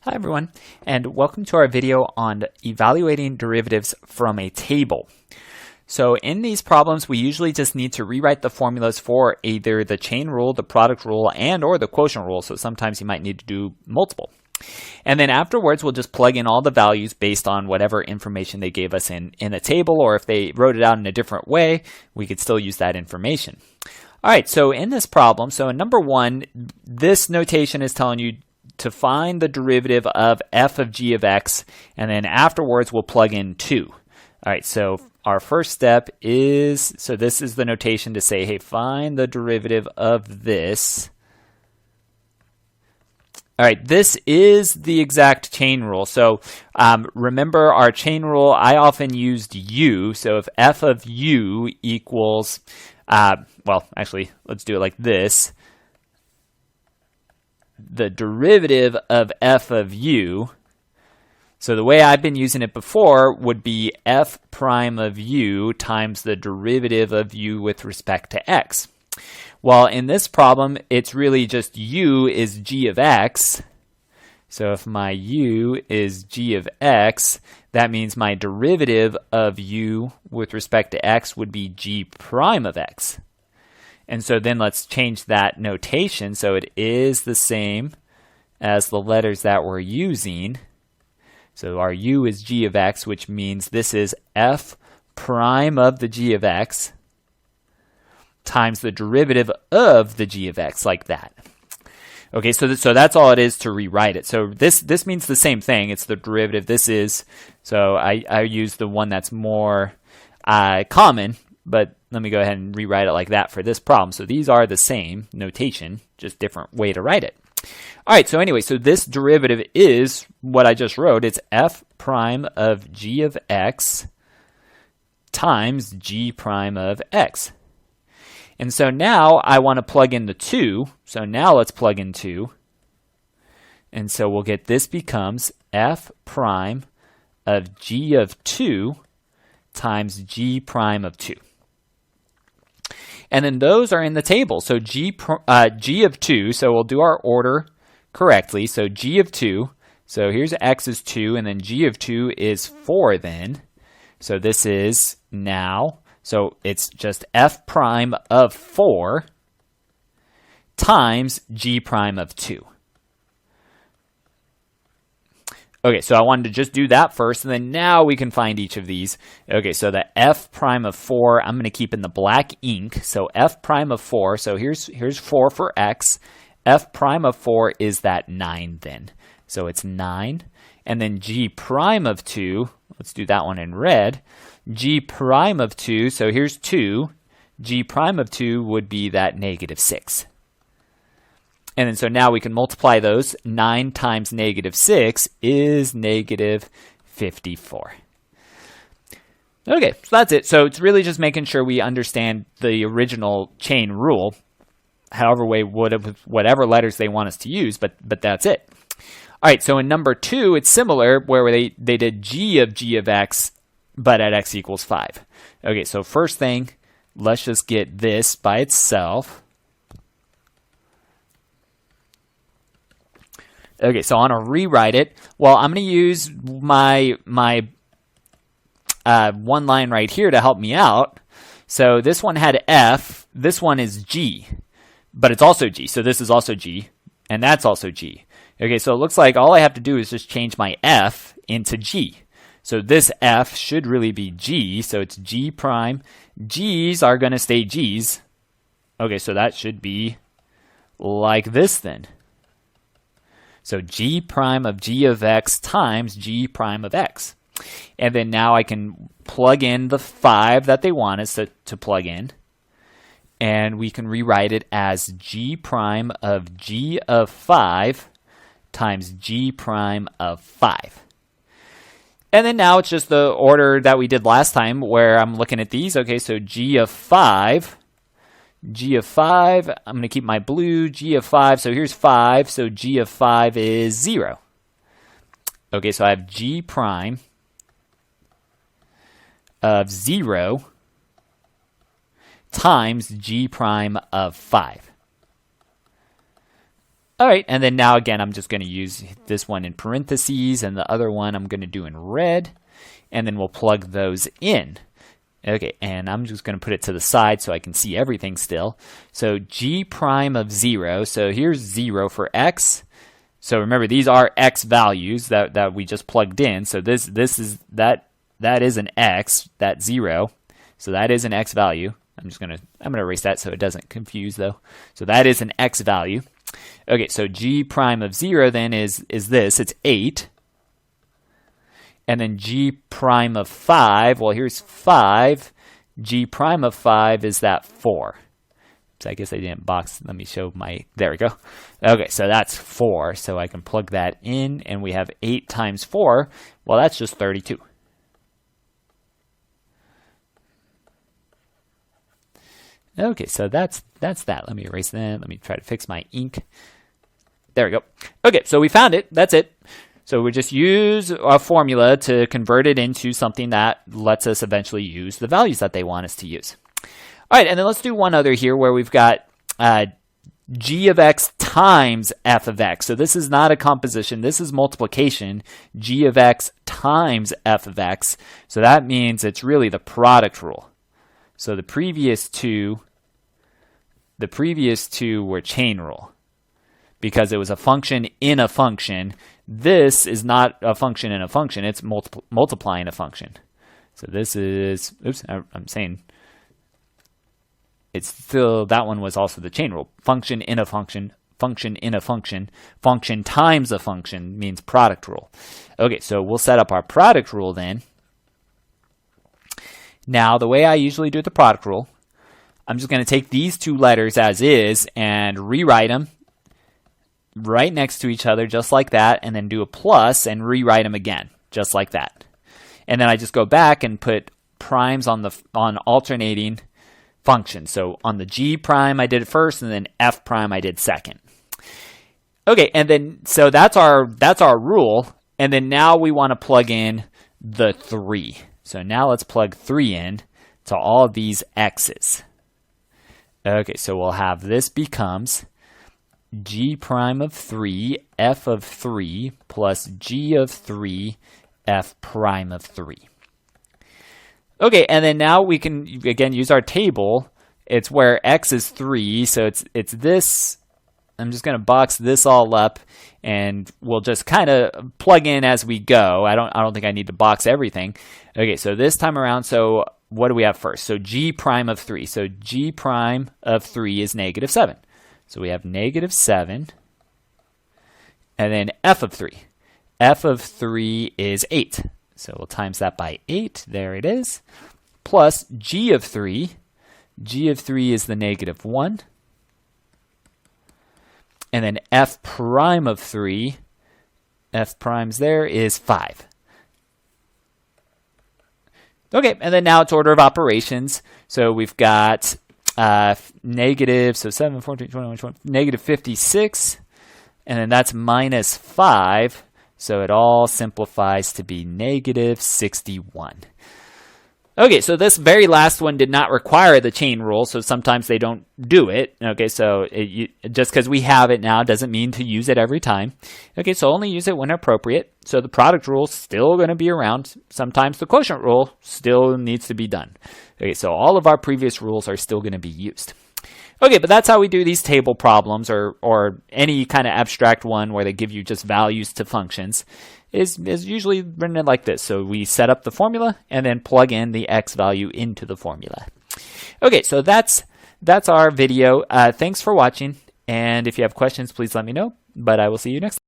Hi everyone, and welcome to our video on evaluating derivatives from a table. So in these problems, we usually just need to rewrite the formulas for either the chain rule, the product rule, and or the quotient rule. So sometimes you might need to do multiple. And then afterwards, we'll just plug in all the values based on whatever information they gave us in a table, or if they wrote it out in a different way, we could still use that information. All right, so in this problem, so in number one, this notation is telling you to find the derivative of f of g of x, and then afterwards we'll plug in 2. All right, so our first step is, so this is the notation to say, hey, find the derivative of this. All right, this is the exact chain rule. So remember our chain rule, I often used u. So if f of u equals, well, actually, let's do it like this. The derivative of f of u, so the way I've been using it before would be f prime of u times the derivative of u with respect to x. Well, in this problem, it's really just u is g of x. So if my u is g of x, that means my derivative of u with respect to x would be g prime of x. And so then let's change that notation so it is the same as the letters that we're using. So our u is g of x, which means this is f prime of the g of x times the derivative of the g of x, like that. Okay, so that's all it is to rewrite it. So this means the same thing. It's the derivative. This is, so I use the one that's more common, but let me go ahead and rewrite it like that for this problem. So these are the same notation, just different way to write it. All right, so anyway, so this derivative is what I just wrote. It's f prime of g of x times g prime of x. And so now I want to plug in the 2. So now let's plug in 2. And so we'll get this becomes f prime of g of 2 times g prime of 2. And then those are in the table. So g of 2, so we'll do our order correctly. So g of 2, so here's x is 2, and then g of 2 is 4 then. So this is now, so it's just f prime of 4 times g prime of 2. Okay, so I wanted to just do that first, and then now we can find each of these. Okay, so the f prime of 4, I'm going to keep in the black ink. So f prime of 4, so here's 4 for x. F prime of 4 is that 9 then. So it's 9. And then g prime of 2, let's do that one in red. G prime of 2, so here's 2. G prime of 2 would be that negative 6. And then so now we can multiply those. 9 times negative 6 is negative 54. Okay, so that's it. So it's really just making sure we understand the original chain rule, however way whatever letters they want us to use, but that's it. All right, so in number 2, it's similar where they did g of x, but at x equals 5. Okay, so first thing, let's just get this by itself. Okay, so I want to rewrite it. Well, I'm going to use my one line right here to help me out. So this one had f. This one is g, but it's also g. So this is also g, and that's also g. Okay, so it looks like all I have to do is just change my f into g. So this f should really be g, so it's g prime. G's are going to stay g's. Okay, so that should be like this then. So g prime of g of x times g prime of x. And then now I can plug in the 5 that they want us to plug in. And we can rewrite it as g prime of g of 5 times g prime of 5. And then now it's just the order that we did last time where I'm looking at these. Okay, so g of 5. G of 5, I'm going to keep my blue, g of 5, so here's 5, so g of 5 is 0. Okay, so I have g prime of 0 times g prime of 5. All right, and then now again, I'm just going to use this one in parentheses, and the other one I'm going to do in red, and then we'll plug those in. Okay, and I'm just going to put it to the side so I can see everything still. So g prime of 0, so here's 0 for x. So remember, these are x values that we just plugged in. So this is that is an x, that 0. So that is an x value. I'm gonna erase that so it doesn't confuse though. So that is an x value. Okay, so g prime of 0 then is this. It's 8. And then g prime of 5, well, here's 5. G prime of 5 is that 4. So I guess I didn't box. Let me show my, there we go. Okay, so that's 4. So I can plug that in, and we have 8 times 4. Well, that's just 32. Okay, so that's that. Let me erase that. Let me try to fix my ink. There we go. Okay, so we found it. That's it. So we just use a formula to convert it into something that lets us eventually use the values that they want us to use. All right, and then let's do one other here where we've got g of x times f of x. So this is not a composition. This is multiplication. G of x times f of x. So that means it's really the product rule. So the previous two were chain rule because it was a function in a function. This is not a function in a function. It's multiplying a function. So this is, oops, I'm saying it's still, that one was also the chain rule. Function in a function, function in a function, function times a function means product rule. Okay, so we'll set up our product rule then. Now, the way I usually do the product rule, I'm just going to take these two letters as is and rewrite them right next to each other just like that, and then do a plus and rewrite them again just like that. And then I just go back and put primes on alternating functions. So on the g prime I did it first, and then f prime I did second. Okay, and then so that's our rule, and then now we want to plug in the 3. So now let's plug 3 in to all of these x's. Okay, so we'll have this becomes g prime of 3, f of 3, plus g of 3, f prime of 3. Okay, and then now we can, again, use our table. It's where x is 3, so it's this. I'm just going to box this all up, and we'll just kind of plug in as we go. I don't think I need to box everything. Okay, so this time around, so what do we have first? So g prime of 3. So g prime of 3 is negative 7. So we have negative 7. And then f of 3. F of 3 is 8. So we'll times that by 8. There it is. Plus g of 3. G of 3 is the negative 1. And then f prime of 3. F prime's there is 5. Okay, and then now it's order of operations. So we've got negative, so 7, 14, 21, 20, negative 56. And then that's minus 5. So it all simplifies to be negative 61. Okay, so this very last one did not require the chain rule, so sometimes they don't do it. Okay, so just because we have it now doesn't mean to use it every time. Okay, so only use it when appropriate. So the product rule is still going to be around. Sometimes the quotient rule still needs to be done. Okay, so all of our previous rules are still going to be used. Okay, but that's how we do these table problems, or any kind of abstract one where they give you just values to functions. Is usually written like this. So we set up the formula and then plug in the x value into the formula. Okay, so that's our video. Thanks for watching, and if you have questions, please let me know, but I will see you next time.